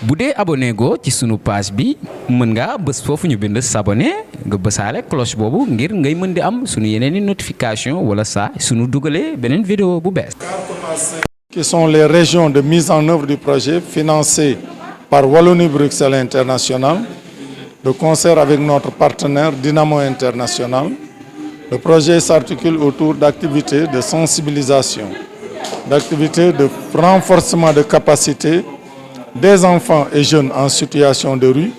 bu dee abonné go ci sunu page bi mën nga bës foofu ñu bind s'abonner nga bësaale cloche boobu ngir ngay mën di am sunu yeneeni notification wala saa sunu dugalee beneen vidéo bu bees. Qui sont les régions de mise en œuvre du projet financé par Wallonie-Bruxelles International, de concert avec notre partenaire Dynamo International. Le projet s'articule autour d'activités de sensibilisation, d'activités de renforcement de capacité des enfants et jeunes en situation de rue,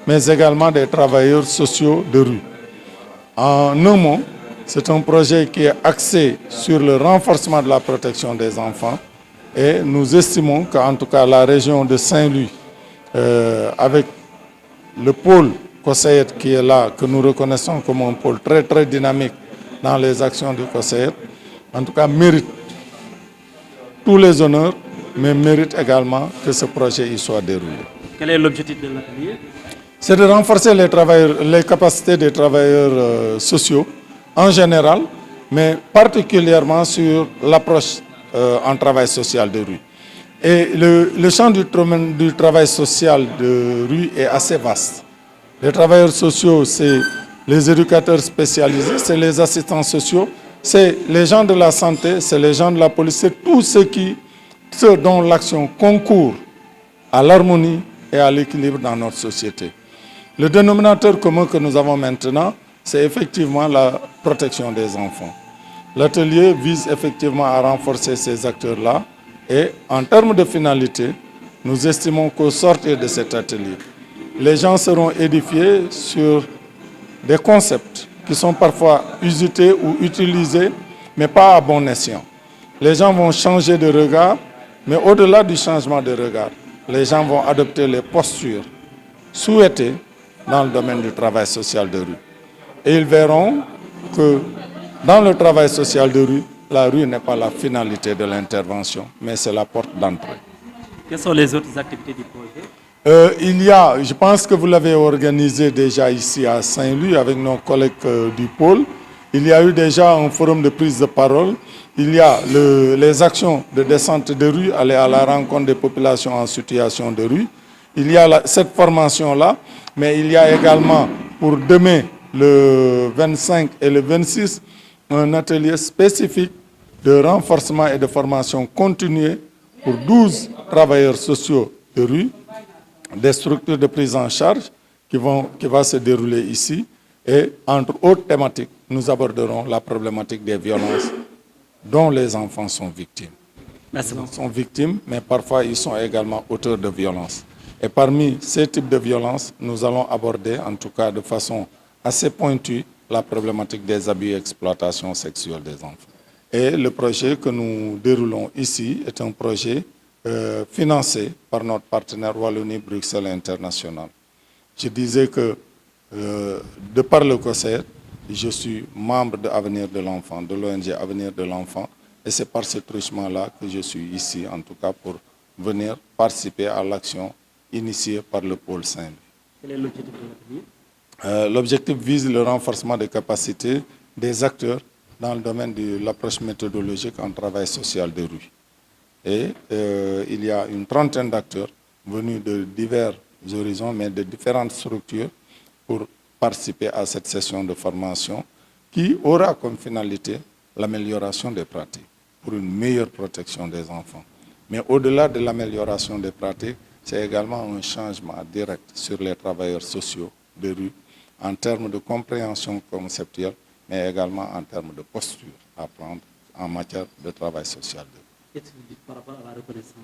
mais également des travailleurs sociaux de rue. En un mot, c'est un projet qui est axé sur le renforcement de la protection des enfants et nous estimons qu'en tout cas la région de Saint-Louis, avec le pôle COSEID qui est là, que nous reconnaissons comme un pôle très très dynamique dans les actions du COSEID, en tout cas mérite tous les honneurs, mais mérite également que ce projet y soit déroulé. Quel est l'objectif de l'atelier? C'est de renforcer les capacités des travailleurs sociaux en général, mais particulièrement sur l'approche en travail social de rue. Et le champ du travail social de rue est assez vaste. Les travailleurs sociaux, c'est les éducateurs spécialisés, c'est les assistants sociaux, c'est les gens de la santé, c'est les gens de la police, c'est tous ceux dont l'action concourt à l'harmonie et à l'équilibre dans notre société. Le dénominateur commun que nous avons maintenant, c'est effectivement la protection des enfants. L'atelier vise effectivement à renforcer ces acteurs-là et en termes de finalité, nous estimons qu'au sortir de cet atelier, les gens seront édifiés sur des concepts qui sont parfois usités ou utilisés, mais pas à bon escient. Les gens vont changer de regard, mais au-delà du changement de regard, les gens vont adopter les postures souhaitées dans le domaine du travail social de rue. Et ils verront que dans le travail social de rue, la rue n'est pas la finalité de l'intervention, mais c'est la porte d'entrée. Quelles sont les autres activités du projet? Je pense que vous l'avez organisé déjà ici à Saint-Louis avec nos collègues du pôle. Il y a eu déjà un forum de prise de parole. Il y a les actions de descente de rue, aller à la rencontre des populations en situation de rue. Il y a cette formation-là, mais il y a également pour demain, le 25 et le 26, un atelier spécifique de renforcement et de formation continuée pour 12 travailleurs sociaux de rue, des structures de prise en charge qui va se dérouler ici. Et entre autres thématiques, nous aborderons la problématique des violences dont les enfants sont victimes. Merci. Ils sont victimes, mais parfois ils sont également auteurs de violences. Et parmi ces types de violences, nous allons aborder, en tout cas de façon assez pointue, la problématique des abus et exploitations sexuelles des enfants. Et le projet que nous déroulons ici est un projet financé par notre partenaire Wallonie-Bruxelles International. Je disais que de par le COSEID, je suis membre de Avenir de l'Enfant, de l'ONG Avenir de l'Enfant, et c'est par ce truchement-là que je suis ici, en tout cas pour venir participer à l'action initiée par le pôle Saint-Louis. Quel est l'objectif de l'atelier? L'objectif vise le renforcement des capacités des acteurs dans le domaine de l'approche méthodologique en travail social de rue. Et il y a une trentaine d'acteurs venus de divers horizons, mais de différentes structures pour participer à cette session de formation qui aura comme finalité l'amélioration des pratiques pour une meilleure protection des enfants. Mais au-delà de l'amélioration des pratiques, c'est également un changement direct sur les travailleurs sociaux de rue en termes de compréhension conceptuelle, mais également en termes de posture à prendre en matière de travail social de rue. Qu'est-ce que vous dites par rapport à la reconnaissance?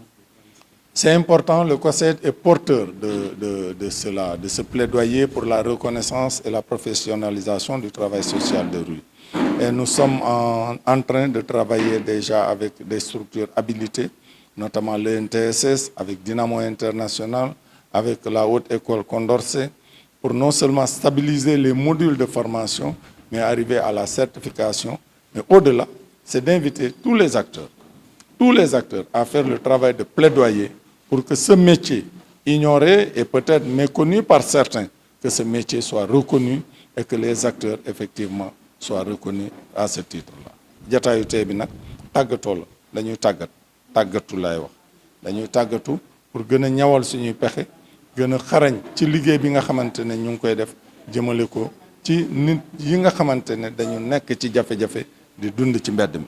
C'est important, le COSEID est porteur de cela, de ce plaidoyer pour la reconnaissance et la professionnalisation du travail social de rue. Et nous sommes en train de travailler déjà avec des structures habilitées, notamment le NTSS, avec Dynamo International, avec la Haute École Condorcet, pour non seulement stabiliser les modules de formation, mais arriver à la certification. Mais au-delà, c'est d'inviter tous les acteurs à faire le travail de plaidoyer pour que ce métier, ignoré et peut-être méconnu par certains, que ce métier soit reconnu et que les acteurs, effectivement, soient reconnus à ce titre-là. Jataayu tey bi nag tàggatoo la dañuy tàggatu laay wax dañuy tàggatu pour gën a ñawal suñuy pexe gën a xarañ ci liggéey bi nga xamante ne ñu ngi koy def jëmale ko ci nit yi nga xamante ne dañu nekk ci jafe-jafe di dund ci mbedd mi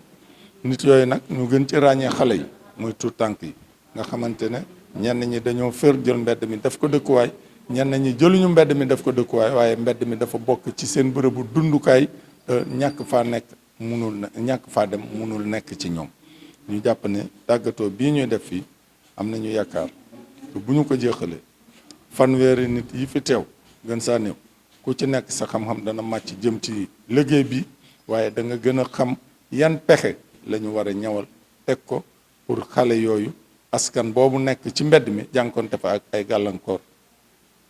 nit yooyu nag ñu gën ci ràññee xale yi muy tuut tànk yi nga xamante ne ñenn ñi dañoo fër jël mbedd mi def ko dëkkuwaay ñenn ñi jëluñu mbedd mi def ko dëkkuwaay waaye mbedd mi dafa bokk ci seen bërëbu dundukaay ñàkk faa nekk ñàkk faa dem munul nekk ci ñoom ñu jàpp ne tàggatoo bii ñuy def fii am nañu yaakaar bu ñu ko jeexalee fanweeri nit yi fi teew gën saa néew ku ci nekk sa xam-xam dana màcc jëm ci liggéey bi waaye da nga gën a xam yan pexe la ñu war a ñawal teg ko pour xale yooyu askan boobu nekk ci mbedd mi jànkonte fa ak ay gàllankoor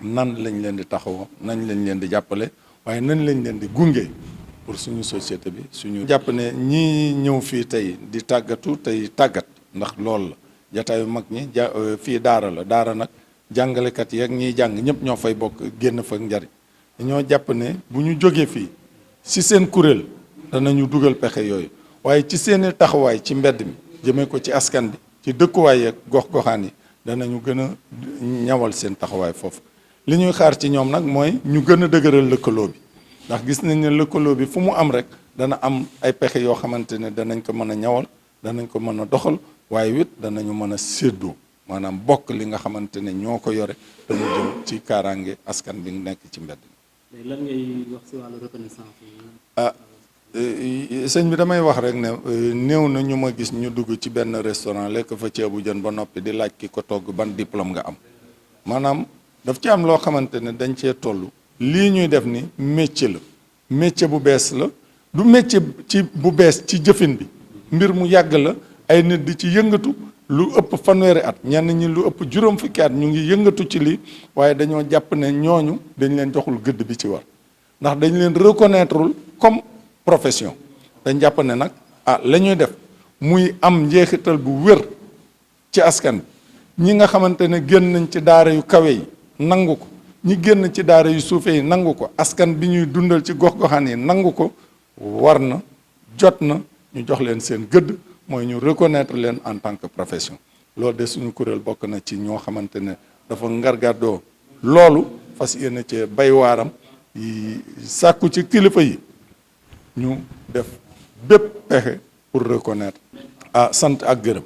nan lañ leen di taxawoo nañ lañ leen di jàppale waaye nan lañ leen di gunge pour suñu société bi suñu jàpp ne ñii ñëw fii tey di tàggatu tey tàggat ndax loolu la jataayu mag ñi fii daara la daara nag jàngalekat yi ak ñiy jàng ñëpp ñoo fay bokk génn fa njariñ dañoo jàpp ne bu ñu jógee fii si seen kuréel danañu dugal pexe yooyu waaye ci seeni taxawaay ci mbedd mi jëmee ko ci askan bi ci dëkkuwaay ak gox-goxaan yi danañu gën a ñawal seen taxawaay foofu li ñuy xaar ci ñoom nag mooy ñu gën a dëgëral lëkkaloo bi ndax gis nañ ne lëkkaloo bi fu mu am rek dana am ay pexe yoo xamante ne danañ ko mën a ñawal danañ ko mën a doxal waaye it danañu mën a séddoo maanaam bokk li nga xamante ne ñoo ko yore dañu jëm ci kaaraange askan bi nekk ci mbedd mi. lan ngay wax si wàllu reconnaissance sëñ bi damay wax rek ne néew na ñu ma gis ñu dugg ci benn restaurant lekk fa ceebu jën ba noppi di laaj ki ko togg ban diplôme nga am maanaam daf ci am loo xamante ne dañ cee toll lii ñuy def ni métier la métier bu bees la du métier ci bu bees ci jëfin bi mbir mu yàgg la ay nit di ci yëngatu lu ëpp fanweeri at ñenn ñi lu ëpp juróom fukki at ñu ngi yëngatu ci lii waaye dañoo jàpp ne ñooñu dañ leen joxul gëdd bi ci war ndax dañ leen reconnaîtreul comme profession dañ jàpp ne nag la ñuy def muy am njeexital bu wér ci askan bi ñi nga xamante ne génn nañ ci daara yu kawe yi nangu ko ñi génn ci daara yu suufe yi nangu ko askan bi ñuy dundal ci gox-goxaan yi nangu ko war na jot na ñu jox leen seen gëdd mooy ñu reconnaître leen en tant que profession loolu de suñu kuréel bokk na ci ñoo xamante ne dafa ngargàddoo loolu fas yéene cee bay waaram yi sàkku ci kilifa yi ñu def bépp pexe pour reconnaître sant ak gërëm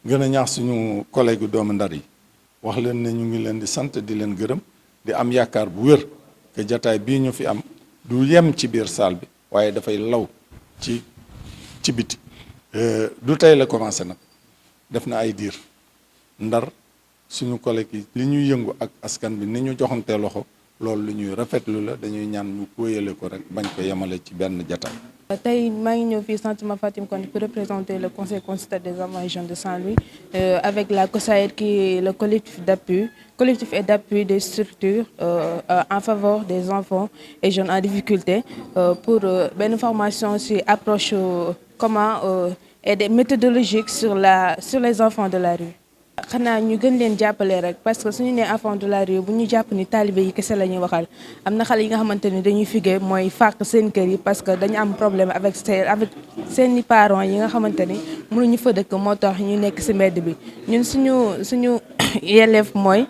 gën a ñaax suñu collègue doomu Ndar yi wax leen ne ñu ngi leen di sant di leen gërëm di am yaakaar bu wér que jataay bii ñu fi am du yem ci biir salle bi waaye dafay law ci biti du tey la commencé nag def na ay diir Ndar suñu collègue yi li ñuy yëngu ak askan bi ni ñu joxantee loxo loolu lu ñuy rafetlu la dañuy ñaan ñu wéyale ko rek bañ ko yemale ci benn jataay. tey maa ngi ñëw fii centre Mafatim Konté pour représenter le conseil consultatif des enfants et jeunes de Saint-Louis avec la COSAED qui est le collectif et d'appui des structures en faveur des enfants et jeunes en difficulté pour benn formation sur approche comment et des méthodologiques sur les enfants de la rue. xanaa ñu gën leen jàppale rek parce que suñu nee enfant de la rue bu ñu jàpp ni taalibe yi kese la ñuy waxal am na xale yi nga xamante ni dañuy figé mooy fàq seen kër yi parce que dañu am problème avec seeni parents yi nga xamante ni mënuñu fa dëkk moo tax ñu nekk ci mbedd bi ñun suñu yelleef mooy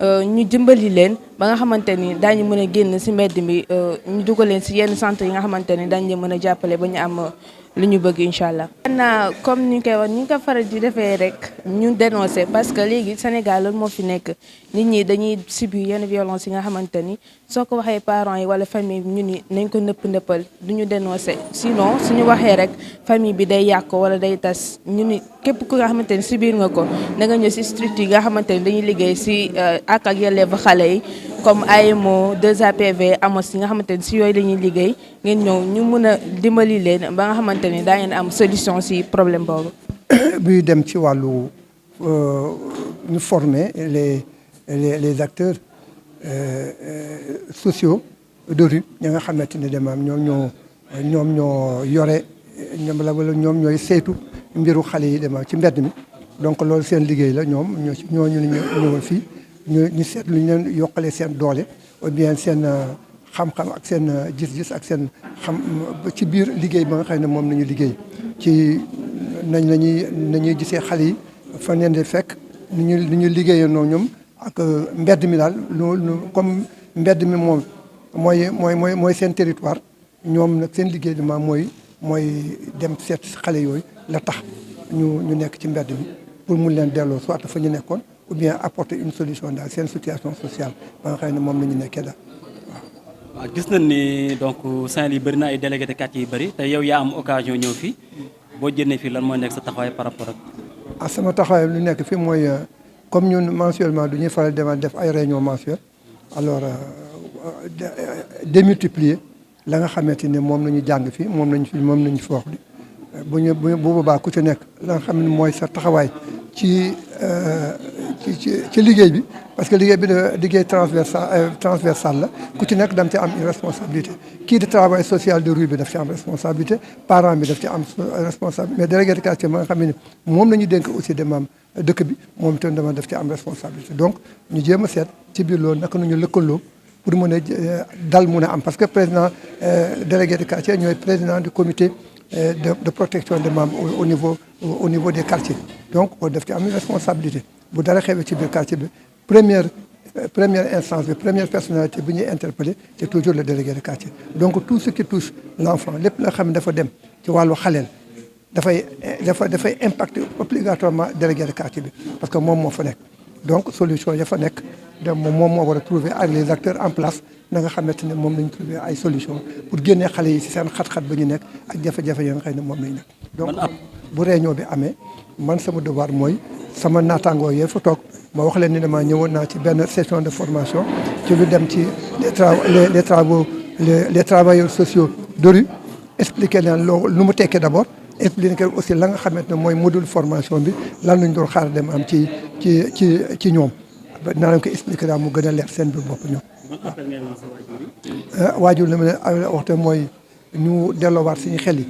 ñu dimbali leen ba nga xamante ni daañu mën a génn ci mbedd bi ñu dugal leen ci yenn centre yi nga xamante ni daañu leen mën a jàppale ba ñu am lu ñu bëgg incha allah. xanaa comme ni ñu koy wax ni ñu ko faral di defee rek ñu dénoncer parce que léegi Sénégal loolu moo fi nekk nit ñi dañuy subir yenn violence yi nga xamante ni soo ko waxee parents yi wala famille bi ñu ni nañ ko nëppal du ñu dénoncer sinon suñu waxee rek famille bi day yàq wala day tas ñu ni képp ku nga xamante ni subir nga ko da nga ñëw ci structure yi nga xamante ni dañuy liggéey ci ak yelleefu xale yi comme AMO 2APV AMOS yi nga xamante ni ci yooyu la ñuy liggéey ngeen ñëw ñu mën a dimbali leen ba nga xamante ni daa ngeen am solution ci problème boobu. buy dem ci wàllu ñu former les acteurs sociaux de rue ñi nga xamante ne demaam ñoom ñoo yore ñoom ñooy saytu mbiru xale yi demaam ci mbedd mi donc loolu seen liggéey la ñooñu ñëwal fii ñu seet lu ñu leen yokkalee seen doole ou bien seen xam-xam ak seen gis-gis ak seen xam ci biir liggéey ba nga xam ne moom nañu liggéey ci nañuy gisee xale yi fan leen di fekk ni ñu liggéeyandoo ñoom ak mbedd mi daal comme mbedd mi moom mooy seen territoire ñoom nag seen liggéey dama mooy dem seet xale yooyu la tax ñu nekk ci mbedd mi pour mun leen delloo soit fa ñu nekkoon ou bien apporter une solution daal seen situation sociale ba nga xam ne moom la ñu nekkee daal. waaw gis nañ ni donc Saint-Louis bëri na ay délégués de quartier yu bëri te yow yaa am occasion ñëw fii boo jëndee fii lan mooy nekk sa taxawaay par rapport ak. sama taxawaay lu nekk fii mooy comme ñun mensuellement du ñuy faral def ay réunion mensuelle alors démultiplier la nga xamante ne moom la ñu jàng fii moom lañu fi wax bu boobaa ku ci nekk la nga xam ne mooy sa taxawaay ci liggéey bi parce que liggéey bi liggéey transversal la ku ci nekk dam ci am une responsabilité kii di travail social de rue bi daf ci am responsabilité parent bi daf ci am responsabilité mais délégué de quartier ma nga xam ne moom la ñu dénk aussi de maam dëkk bi moom itam dama daf ci am responsabilité donc ñu jéem a seet ci biir loolu naka nañu lëkkaloo pour mën a dal mun a am parce que président délégué de quartier ñooy président du comité de protection des membres au niveau des quartiers donc daf ci am une responsabilité bu dara xewee ci biir quartier bi première instance bi première personnalité bi ñuy interpellé c'est toujours le délégué de quartier donc tout ce qui touche l'enfant lépp la xam ne dafa dem ci wàllu xaleel dafay impacter obligatoirement délégué de quartier bi parce que moom moo fa nekk donc solution ya fa nekk moom moo war a trouver ak les acteurs en place na nga xamante ne moom lañ trouver ay solution pour génnee xale yi ci seen xat-xat ba ñu nekk ak jafe-jafe yi nga xam ne moom lañ nekk donc bu réunion bi amee man sama devoir mooy sama naataangoo yee fa toog ma wax leen ni dama ñëwoon naa ci benn session de formation ci lu dem ci les travailleurs sociaux de rue expliquer leen loolu lu mu tekkee d'abord expliquer aussi la nga xamante ne mooy module formation bi lan lañ doon xaar dem am ci ñoom naa leen ko expliquer daal mu gën a leer seen biir bopp ñoom. waajur li ma leen waxte mooy ñu delloowaat suñu xel yi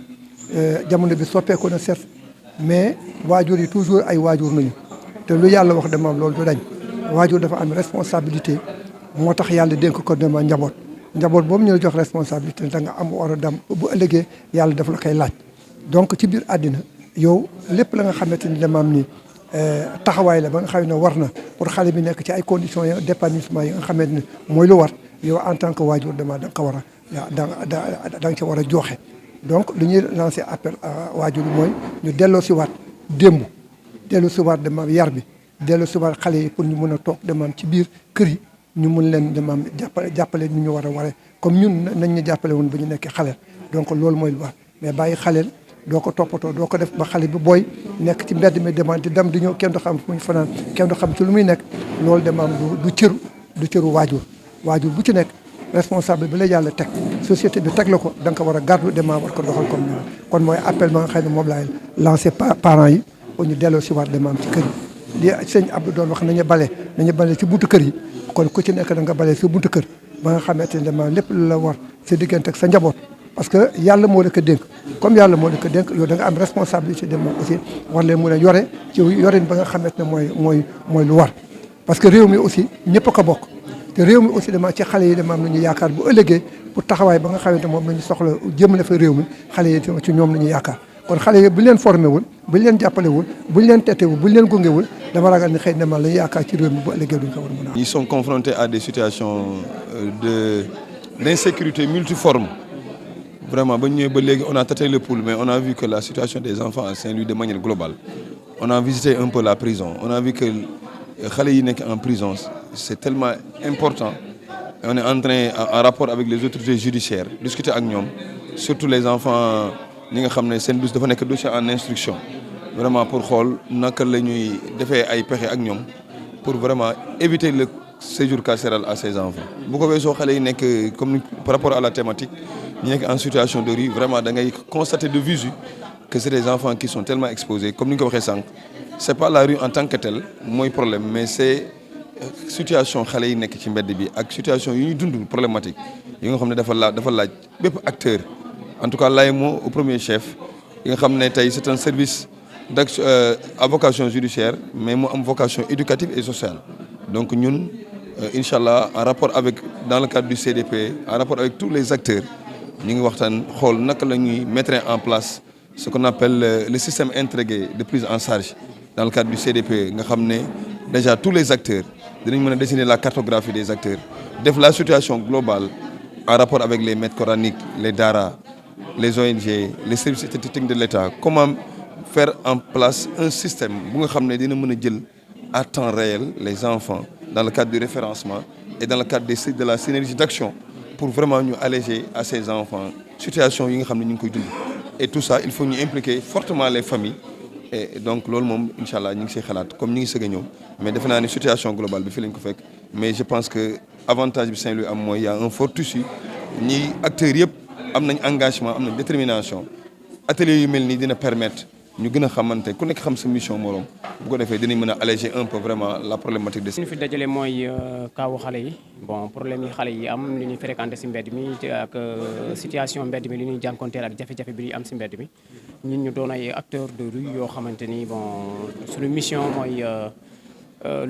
jamono bi soppeeku na certes mais waajur yi toujours ay waajur nañu te lu yàlla wax dama loolu du dañ waajur dafa am responsabilité moo tax yàlla dénk ko dama njaboot boobu ñu la jox responsabilité da nga am war a dem bu ëllëgee yàlla daf la koy laaj donc ci biir àddina yow lépp la nga xamante ni dama am ni taxawaay la ba nga xam ne war na pour xale bi nekk ci ay conditions d'épanouissement yi nga xamante ni mooy lu war yow en tant que waajur dama da nga ko war a da nga ci war a joxe donc lu ñuy lancer appel à waajur yi mooy ñu delloo si waat démb delloo si waat dama yar bi delloo si waat xale yi pour ñu mën a toog damaam ci biir kër yi ñu mun leen damaam jàppale ni ñu war a waree comme ñun nañ ñu jàppale woon ba ñu nekkee xaleel donc loolu mooy lu war mais bàyyi xaleel doo ko toppatoo doo ko def ba xale bi booy nekk ci mbedd mi demande di dem di ñëw kenn du xam fu muy fanaan kenn du xam ci lu muy nekk loolu damaam du cëru waajur bu ci nekk responsable bi la yàlla teg société bi teg la ko da nga ko war a gàddu demaam war ko doxal comme ñoom kon mooy appel ba nga xam ne moom laay lancé parents yi pour ñu delloo si waat demaam ci kër yi li sëñ Abdou doon wax nañu bale ci buntu kër yi kon ku ci nekk da nga bale sa buntu kër ba nga xamante ne demaam lépp lu la war sa diggante ak sa njaboot parce que yàlla moo la ko dénk comme yàlla moo la ko dénk yow da nga am responsabilité de moom aussi war leen mën a yore ci yorin ba nga xamante ne mooy lu war parce que réew mi aussi ñëpp a ko bokk te réew mi aussi dama ci xale yi dama am nañu yaakaar bu ëllëgee pour taxawaay ba nga xamante moom nañu soxla jëmale fa réew mi xale yi ci ñoom la ñu yaakaar kon xale yi bu ñu leen formé wul bu ñu leen jàppale wul bu ñu leen tetewul bu ñu leen gungewul dama ragal ni xëy na man la ñu yaakaar ci réew mi bu ëllëgee duñ ko war a mën a. Ils sont confrontés à des situations d'insécurité multiforme. Vraiment, on a tâté le pouls, mais on a vu que la situation des enfants à Saint-Louis de manière globale. On a visité un peu la prison. On a vu que les enfants en prison, c'est tellement important. Et on est en train, en rapport avec les autorités judiciaires, discuter avec nous, surtout les enfants, nous savons que c'est un dossier en instruction. Vraiment pour voir naka la ñuy defee ay pexe ak ñoom pour vraiment éviter le séjour carcéral à ces enfants. bu ko weesoo xale yi nekk comme par rapport à la thématique ñu nekk en situation de rue vraiment da ngay constater de visu que c'est des enfants qui sont tellement exposés comme ni nga ko waxee sànq c'est pas la rue en tant que telle mooy problème mais c'est situation xale yi nekk ci mbedd bi ak situation yu ñuy dund problématique yi nga xam ne dafa laaj bépp acteur en tout cas l'AEMO au premier chef yi nga xam ne tey c'est un service à vocation judiciaire mais mu am vocation éducative et sociale donc ñun inchallah en rapport avec dans le cadre du CDP en rapport avec tous les acteurs ñu ngi waxtaan xool naka la ñuy mettre en place ce qu'on appelle le système intégré de prise en charge dans le cadre du CDP nga xam ne déjà tous les acteurs dinañ mën a dessiner la cartographie des acteurs def la situation globale en rapport avec les maîtres coraniques les daara les ONG les services techniques de l'État comment faire en place un système bu nga xam ne dina mën a jël à temps réel les enfants dans le cadre du référencement et dans le cadre de la synergie d'action pour vraiment ñu alléger à ces enfants situation yi nga xam ne ñu ngi koy dund et tout ça il faut ñu impliquer fortement les familles et donc loolu moom incha allah ñu ngi siy xalaat comme ñu ngi sëg a ñëw mais defe naa ne situation globale bi fi lañ ko fekk mais je pense que avantage bi Saint-Louis am mooy y a un fort tissu ñi acteurs yëpp am nañ engagement am nañ détermination atelier yu mel nii dina permettre ñu gën a xamante ku nekk xam sa mission morom bu ko defee dinañ mën a alléger un peu vraiment la problématique de. li ñu fi dajale mooy kaawu xale yi bon problème yi xale yi am li ñuy fréquenté si mbedd mi ak situation mbedd mi li ñuy jànkonteel ak jafe-jafe bi ñuy am si mbedd mi ñun ñu doon ay acteurs de rue yoo xamante ni bon suñu mission mooy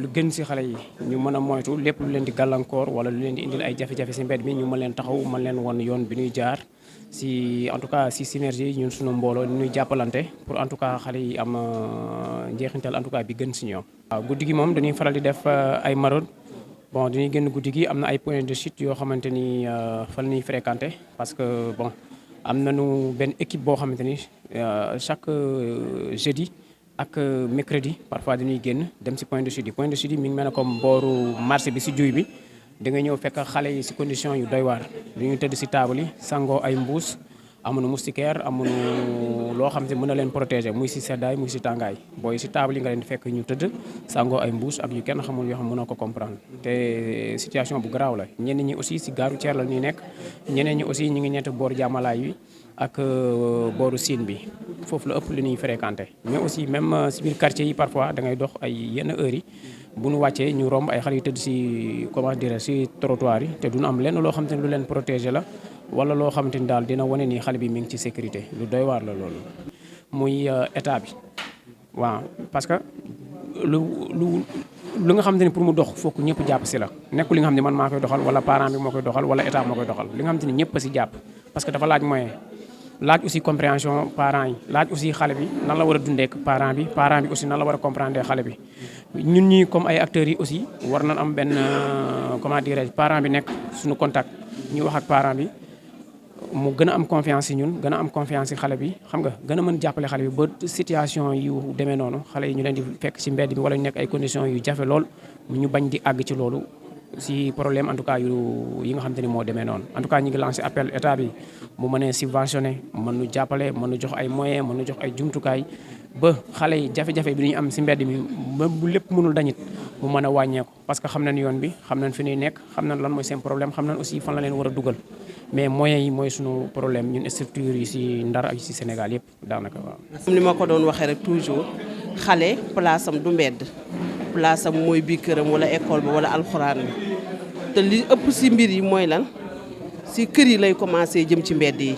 lu gën si xale yi ñu mën a moytu lépp lu leen di gàllankoor wala lu leen di indil ay jafe-jafe si mbedd mi ñu mën leen taxaw mën leen won yoon bi ñuy jaar. si en tout cas si synergie ñun suñu mbooloo ni ñuy jàppalante pour en tout cas xale yi am njeexintal en tout cas bi gën si ñoom. waaw guddi gi moom dañuy faral di def ay maraude bon dañuy génn guddi gi am na ay points de chute yoo xamante ni fa la ñuy fréquenté parce que bon am nañu benn équipe boo xamante ni chaque jeudi ak mercredi parfois dañuy génn dem si point de chute yi point de chute yi mi ngi mel ne comme booru marché bi si juy bi. da nga ñëw fekk xale yi ci condition yu doy waar ñu tëdd ci table yi sangoo ay mbuus amuñu moustiquaire amuñu loo xam ne mën na leen protéger muy ci seddaay muy ci tàngaay booy ci table yi nga leen di fekk ñu tëdd sangoo ay mbuus ak yu kenn xamul yoo xam mënoo ko comprendre te situation bu garaaw la ñenn ñi aussi ci gaaru Thier la ñuy nekk ñeneen ñi aussi ñu ngi ñett boor jàmmalaay yi ak booru Sine bi foofu la ëpp li ñuy fréquenté mais aussi même ci biir quartier yi parfois da ngay dox ay yenn heures yi bu ñu wàccee ñu romb ay xale yu tëdd ci comment dire ci trottoir yi te duñu am lenn loo xamante ni lu leen protéger la wala loo xamante ni daal dina wane ni xale bi mi ngi ci sécurité lu doy waar la loolu. muy état bi waaw parce que lu nga xamante ni pour mu dox foog ñëpp jàpp ci la nekkul li nga xam ne man maa koy doxal wala parent bi moo koy doxal wala état moo koy doxal li nga xamante ni ñëpp a ci jàpp parce que dafa laaj moyen. laaj aussi compréhension parents yi laaj aussi xale bi nan la war a dundee ak parent bi aussi nan la war a comprendre xale bi ñun ñi comme ay acteurs yi aussi war nañ am benn comment dirais-je parent bi nekk suñu contact ñu wax ak parent bi mu gën a am confiance ci ñun gën a am confiance ci xale bi xam nga gën a mën jàppale xale bi ba situation yu demee noonu xale yi ñu leen di fekk ci mbedd bi wala ñu nekk ay conditions yu jafe lool ñu bañ di àgg ci loolu si problème en tout cas yi nga xam te ni moo demee noonu en tout cas ñu ngi lancé appel état bi mu mën a subventionné mën nu jàppale mën nu jox ay moyens mën nu jox ay jumtukaay ba xale yi jafe-jafe bi ñu am si mbedd mi même bu lépp mënul dañit mu mën a wàññeeku parce que xam nañ yoon bi xam nañ fi ñuy nekk xam nañ lan mooy seen problème xam nañ aussi fan la leen war a dugal mais moyens yi mooy sunu problème ñun structure yi si Ndar ak si Sénégal yëpp daanaka waaw. comme li ma ko doon waxee rek toujours xale place am du mbedd place am mooy biir këram wala école ba wala alxuraan bi te li ëpp si mbir yi mooy lan si kër yi lay commencé jëm ci mbedd yi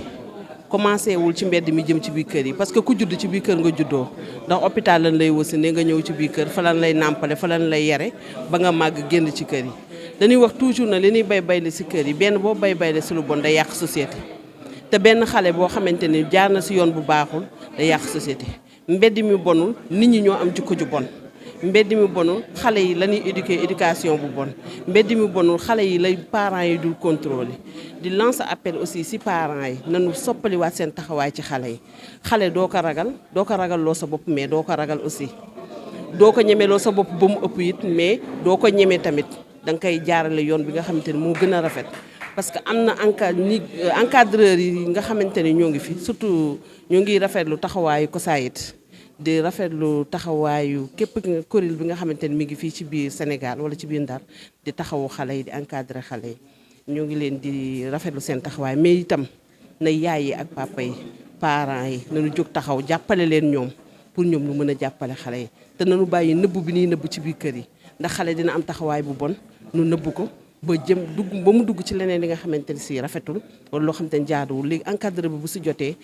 commencé wul ci mbedd mi jëm ci biir kër yi parce que ku judd ci biir kër nga juddoo ndax hôpital lan lay wasi ne nga ñëw ci biir kër fa lan lay nàmpale fa lan lay yare ba nga màgg génn ci kër yi dañuy wax toujours na li ñuy bay la si kër yi benn boo bay la si lu bon day yàq société te benn xale boo xamante ni jaar na si yoon bu baaxul day yàq société mbedd mi bonul nit ñi ñoo am jikko ju bon mbedd mi bonul xale yi la ñuy éduquer éducation bu bon mbedd mi bonul xale yi lay parents yi dul contrôler di lancer appel aussi si parents yi nañu soppaliwaat seen taxawaay ci xale yi xale doo ko ragal loo sa bopp mais doo ko ragal aussi doo ko ñeme loo sa bopp ba mu ëpp it mais doo ko ñeme tamit da nga koy jaarale yoon bi nga xamante ni moo gën a rafet parce que am na encadreur yi nga xamante ni ñoo ngi fi surtout ñoo ngi rafetlu taxawaayu COSAID di rafetlu taxawaayu képp kuréel bi nga xamante ni mi ngi fii ci biir Sénégal wala ci biir Ndar di taxawu xale yi di encadrer xale yi ñoo ngi leen di rafetlu seen taxawaay mais itam na yaay yi ak papa yi parents yi nañu jóg taxaw jàppale leen ñoom pour ñoom ñu mën a jàppale xale yi te nañu bàyyi nëbb bi ñuy nëbb ci biir kër yi ndax xale dina am taxawaay bu bon nu nëbb ko ba mu dugg ci leneen li nga xamante ni si rafetul wala loo xamante ni jaaduwul léegi encadré bi bu si jotee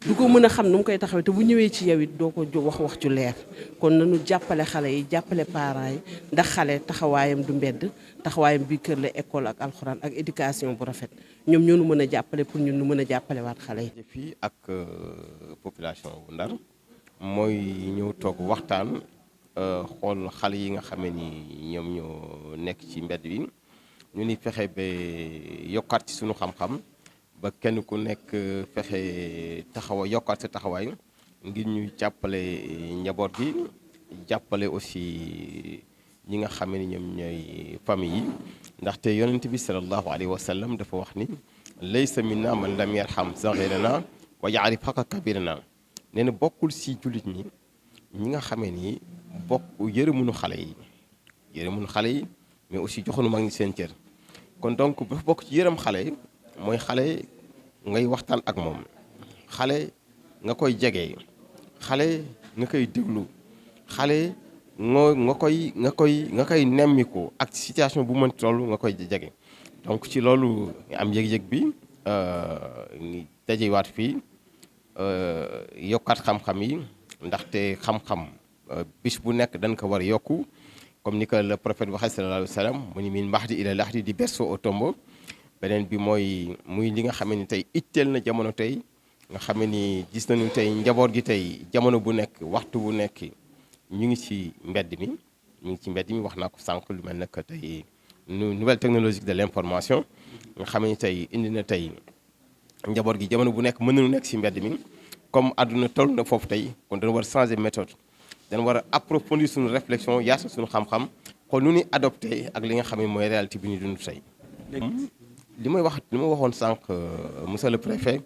du ko mën a xam nu mu koy taxawee te bu ñëwee ci yow it doo ko wax ju leer kon nañu jàppale xale yi jàppale parents yi ndax xale taxawaayam du mbedd taxawaayam bi kër la école ak alxuraan ak éducation bu rafet ñoom ñoo nu mën a jàppale pour ñun nu mën a jàppale waat xale yi. fii ak population bu Ndar mooy ñëw toog waxtaan xool xale yi nga xam ne ni ñoom ñoo nekk ci mbedd bi ñu ni fexe ba yokkaat ci suñu xam-xam ba kenn ku nekk fexe yokkaat sa taxawaay ngir ñu jàppale njaboot gi jàppale aussi ñi nga xam ne ñoom ñooy famille yi ndaxte yonent bi sallallahu alayhi wa sallam dafa wax ni laysa minna man lam yarham saghirana wa ya'rif haqqa kabirana nee na bokkul si jullit ñi nga xamee ni yërëmuñu xale yi mais aussi joxuñu mag ñi seen cër kon donc dafa bokk ci yërëm xale yi mooy xale ngay waxtaan ak moom xale nga koy jege xale nga koy déglu xale nga koy nemmiku ak situation bu mën toll nga koy jege donc ci loolu am yëg-yëg bi dajewaat fii yokkaat xam-xam yi ndaxte xam-xam bis bu nekk dañ ko war a yokku comme ni ko le prophète waxee sallallahu alayhi wa sallam mu ni min mahdi ila lahdi di berceau au tombeau beneen bi muy li nga xam ne ni tey itteel na jamono tey nga xam ne ni gis nañu tey njaboot gi tey jamono bu nekk waxtu bu nekk ñu ngi ci mbedd mi wax naa ko sànq lu mel ne que tey nouvelle technologie de l'information nga xam ne tey indi na tey njaboot gi jamono bu nekk mën nañu nekk ci mbedd mi comme àdduna toll na foofu tey kon dañu war a changer méthode dañu war a approfondir suñu réflexion yaasa suñu xam-xam xool nu ñuy adopté ak li nga xam ne mooy réalité bi ñu dund tey. li ma waxoon sànq monsieur le préfet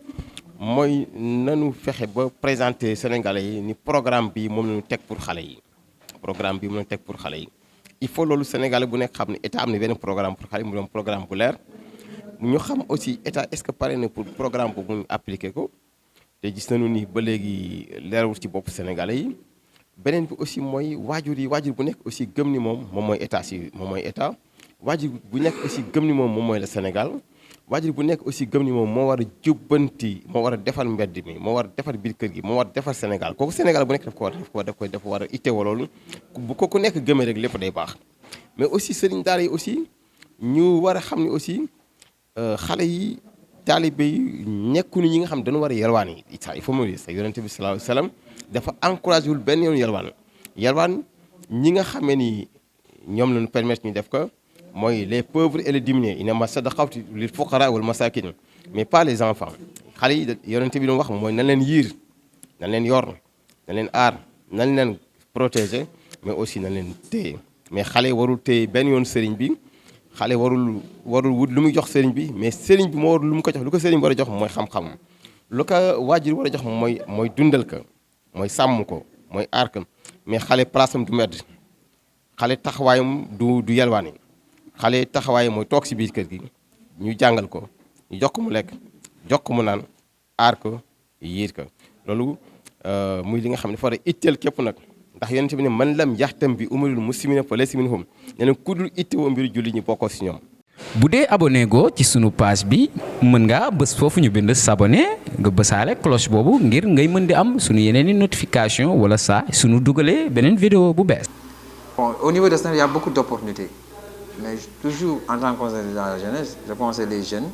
mooy nanu fexe ba présenter Sénégalais yi ni programme bi moom lañu teg pour xale yi il faut loolu Sénégalais bu nekk xam ne état am na benn programme pour xale yi mu doon programme bu leer ñu xam aussi état est-ce que pare na pour programme boobu ñu appliquer ko te gis nañu ni ba léegi leerul ci bopp Sénégalais yi beneen bi aussi mooy waajur bu nekk aussi gëm ni moom mooy état waajur bu nekk aussi gëm ni moom mooy le Sénégal waajur bu nekk aussi gëm ni moom moo war a jubbanti moo war a defar mbedd mi moo war a defar biir kër gi moo war a defar Sénégal kooku Sénégal bu nekk dafa war a ittewoo loolu bu ko ku nekk gëmee rek lépp day baax mais aussi sëriñ daara yi aussi ñu war a xam ni aussi xale yi taalibe yi nekkuñu ñi nga xam dañu war a yalwaan yi il faut me dire ça yonent bi sallallahu alayhi wa sallam dafa encouragé wul benn yoon yalwaan ñi nga xamee ni ñoom lañu permettre ñu def ko mooy les pauvres et les diminués innama sadaqatu lil fuqara wal masakin mais pas les enfants xale yi yonent bi doon wax mooy nan leen yiir nan leen yor nan leen aar nan leen protéger mais aussi nan leen téye mais xale warul téye benn yoon sëriñ bi xale warul wut lu muy jox sëriñ bi mais sëriñ bi moo warul lu mu ko jox lu ko sëriñ bi war a jox mooy xam-xam lu ko waajur war a jox mooy dundal ko mooy sàmm ko mooy aar ko mais xale place am du medd xale taxawaayam du yalwaani xale taxawaayam mooy toog si biir kër gi ñu jàngal ko ñu jox ko mu lekk jox ko mu naan aar ko yiir ko loolu muy li nga xam ne dafa war a itteel képp nag ndax yonent bi ne man lam yaxtam bi umuril muslimina fa laysa minhum ne leen ku dul ittewoo mbiru julli ñi bokkoo si ñoom. bu dee abonné go ci sunu page bi mën ngaa bës foofu ñu bind s'abonner nga bësaale cloche boobu ngir ngay mën di am sunu yeneen i notification wala saa sunu dugalee beneen vidéo bu bees. Bon, au niveau de ça, il y a beaucoup d'opportunités. Mais toujours, en tant que conseiller dans la jeunesse, je pense que les jeunes